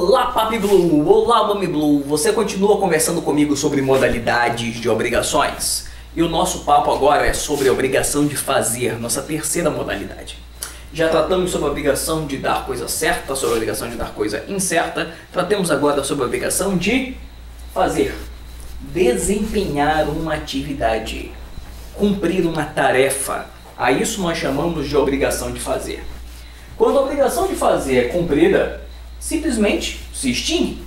Olá Papi Blue, olá Mami Blue, você continua conversando comigo sobre modalidades de obrigações e o nosso papo agora é sobre a obrigação de fazer, nossa terceira modalidade. Já tratamos sobre a obrigação de dar coisa certa, sobre a obrigação de dar coisa incerta, tratamos agora sobre a obrigação de fazer, desempenhar uma atividade, cumprir uma tarefa. A isso nós chamamos de obrigação de fazer. Quando a obrigação de fazer é cumprida, simplesmente se extingue.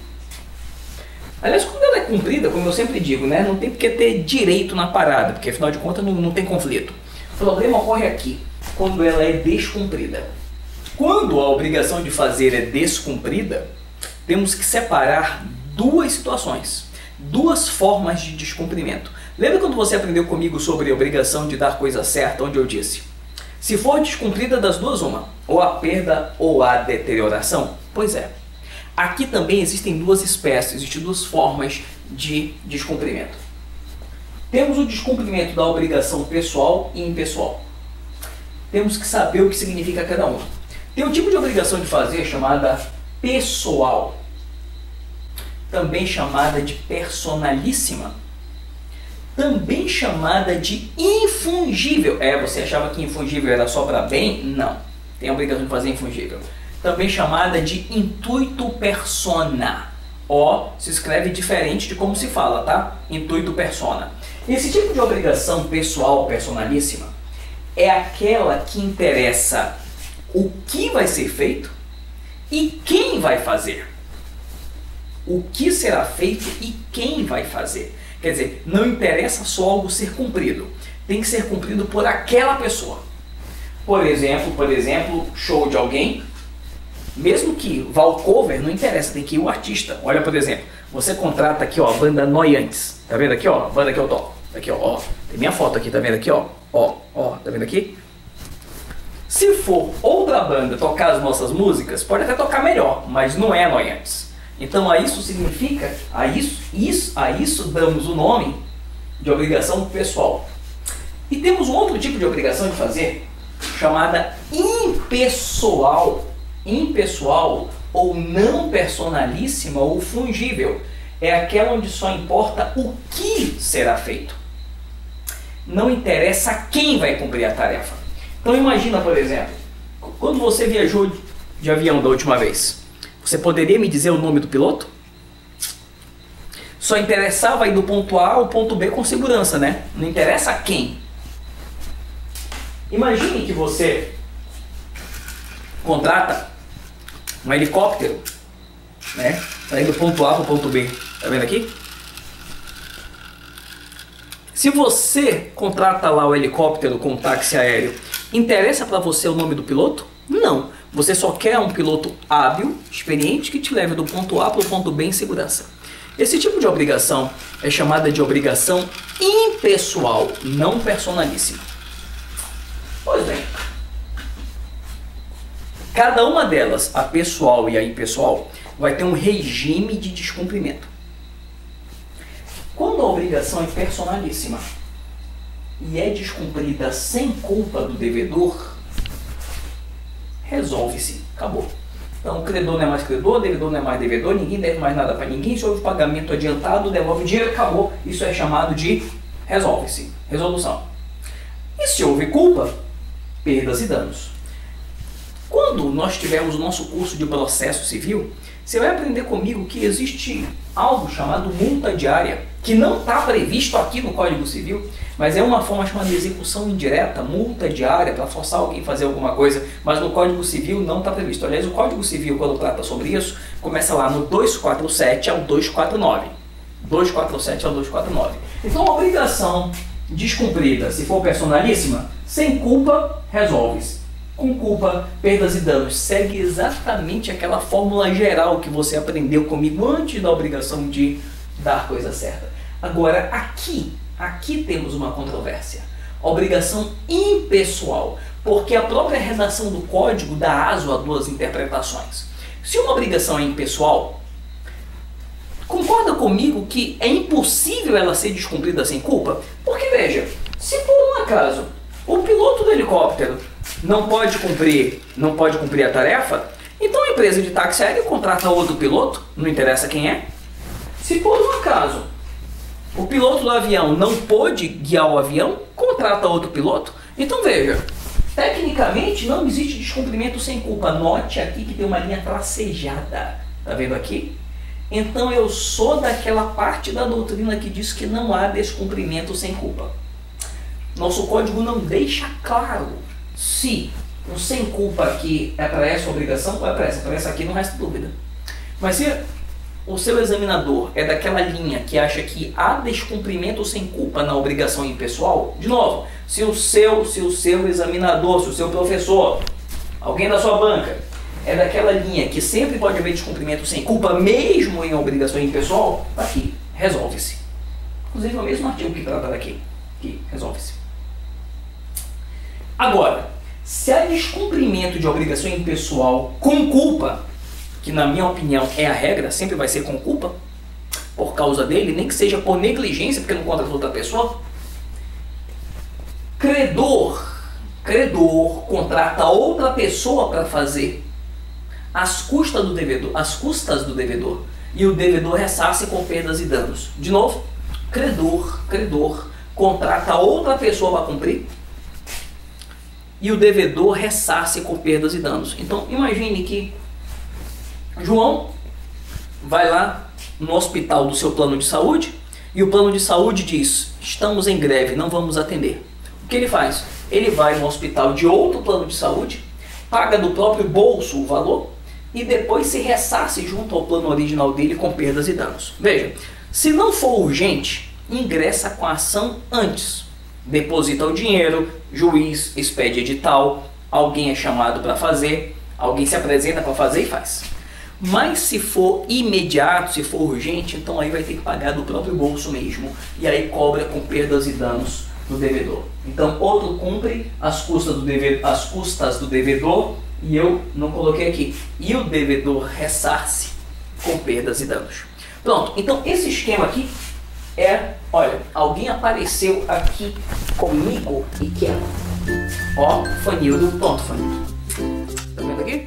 Aliás, quando ela é cumprida, como eu sempre digo, né, não tem porque ter direito na parada, porque afinal de contas não tem conflito. O problema ocorre aqui, quando ela é descumprida. Quando a obrigação de fazer é descumprida, temos que separar duas situações, duas formas de descumprimento. Lembra quando você aprendeu comigo sobre a obrigação de dar coisa certa, onde eu disse: se for descumprida das duas uma, ou a perda ou a deterioração? Pois é, aqui também existem duas espécies, existem duas formas de descumprimento. Temos o descumprimento da obrigação pessoal e impessoal. Temos que saber o que significa cada uma. Tem um tipo de obrigação de fazer chamada pessoal, também chamada de personalíssima, também chamada de infungível. Você achava que infungível era só para bem? Não. Tem a obrigação de fazer infungível. Também chamada de intuito persona. Se escreve diferente de como se fala, tá? Intuito persona. Esse tipo de obrigação pessoal, personalíssima, é aquela que interessa o que vai ser feito e quem vai fazer. O que será feito e quem vai fazer. Quer dizer, não interessa só algo ser cumprido, tem que ser cumprido por aquela pessoa. Por exemplo, show de alguém, mesmo que vá ao cover, não interessa, tem que ir o artista. Olha, por exemplo, você contrata aqui, ó, a banda Noiantes. Tá vendo aqui, ó, a banda que eu toco. Aqui, ó, tem minha foto aqui, tá vendo aqui, ó, tá vendo aqui? Se for outra banda tocar as nossas músicas, pode até tocar melhor, mas não é Noiantes. Então a isso significa, a isso damos o nome de obrigação pessoal. E temos um outro tipo de obrigação de fazer, chamada impessoal. Impessoal ou não personalíssima ou fungível. É aquela onde só importa o que será feito. Não interessa quem vai cumprir a tarefa. Então imagina, por exemplo, quando você viajou de avião da última vez, você poderia me dizer o nome do piloto? Só interessava ir do ponto A ao ponto B com segurança, né? Não interessa quem. Imagine que você contrata um helicóptero, né? Para ir do ponto A para o ponto B. Tá vendo aqui? Se você contrata lá o helicóptero com o táxi aéreo, interessa para você o nome do piloto? Não. Você só quer um piloto hábil, experiente, que te leve do ponto A para o ponto B em segurança. Esse tipo de obrigação é chamada de obrigação impessoal, não personalíssima. Pois bem, cada uma delas, a pessoal e a impessoal, vai ter um regime de descumprimento. Quando a obrigação é personalíssima e é descumprida sem culpa do devedor, resolve-se, acabou. Então o credor não é mais credor, o devedor não é mais devedor, ninguém deve mais nada para ninguém, se houve pagamento adiantado, devolve o dinheiro, acabou. Isso é chamado de resolve-se, resolução. E se houve culpa, perdas e danos. Quando nós tivermos o nosso curso de processo civil, você vai aprender comigo que existe algo chamado multa diária, que não está previsto aqui no Código Civil, mas é uma forma chamada de execução indireta, multa diária, para forçar alguém a fazer alguma coisa, mas no Código Civil não está previsto. Aliás, o Código Civil, quando trata sobre isso, começa lá no 247 ao 249. 247 ao 249. Então, a obrigação descumprida, se for personalíssima, sem culpa, resolve-se. Com culpa, perdas e danos, segue exatamente aquela fórmula geral que você aprendeu comigo antes da obrigação de dar coisa certa. Agora, aqui temos uma controvérsia. Obrigação impessoal, porque a própria redação do código dá aso a duas interpretações. Se uma obrigação é impessoal, concorda comigo que é impossível ela ser descumprida sem culpa? Porque veja, se por um acaso o piloto do helicóptero não pode cumprir a tarefa, então é empresa de táxi aéreo contrata outro piloto, não interessa quem é. Se por um acaso o piloto do avião não pôde guiar o avião, contrata outro piloto. Então veja, tecnicamente não existe descumprimento sem culpa. Note aqui que tem uma linha tracejada. Tá vendo aqui? Então eu sou daquela parte da doutrina que diz que não há descumprimento sem culpa. Nosso código não deixa claro se o sem culpa aqui é para essa obrigação ou é para essa aqui, não resta dúvida. Mas se o seu examinador é daquela linha que acha que há descumprimento sem culpa na obrigação impessoal, de novo, se o seu examinador, se o seu professor, alguém da sua banca, é daquela linha que sempre pode haver descumprimento sem culpa, mesmo em obrigação impessoal, aqui, resolve-se. Inclusive no mesmo artigo que trata daqui, que resolve-se. Agora, se há descumprimento de obrigação impessoal com culpa, que na minha opinião é a regra, sempre vai ser com culpa, por causa dele, nem que seja por negligência, porque não contratou outra pessoa, credor contrata outra pessoa para fazer às custas do devedor, e o devedor ressarce com perdas e danos. De novo, credor contrata outra pessoa para cumprir, e o devedor ressarce com perdas e danos. Então imagine que João vai lá no hospital do seu plano de saúde e o plano de saúde diz: estamos em greve, não vamos atender. O que ele faz? Ele vai no hospital de outro plano de saúde, paga do próprio bolso o valor e depois se ressarce junto ao plano original dele com perdas e danos. Veja, se não for urgente, ingressa com a ação antes. Deposita o dinheiro, juiz expede edital, alguém é chamado para fazer, alguém se apresenta para fazer e faz. Mas se for imediato, se for urgente, então aí vai ter que pagar do próprio bolso mesmo. E aí cobra com perdas e danos do devedor. Então outro cumpre as custas do devedor, e eu não coloquei aqui. E o devedor ressarce com perdas e danos. Pronto, então esse esquema aqui é, olha, alguém apareceu aqui comigo e quer. Ó, Fanildo, pronto, Fanildo. Tá vendo aqui?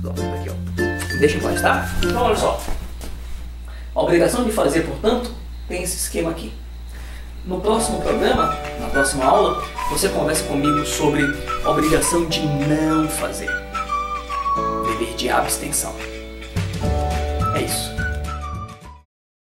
Pronto, tá aqui, ó. Deixa em paz, tá? Então, olha só. A obrigação de fazer, portanto, tem esse esquema aqui. No próximo programa, na próxima aula, você conversa comigo sobre a obrigação de não fazer. Dever de abstenção. É isso.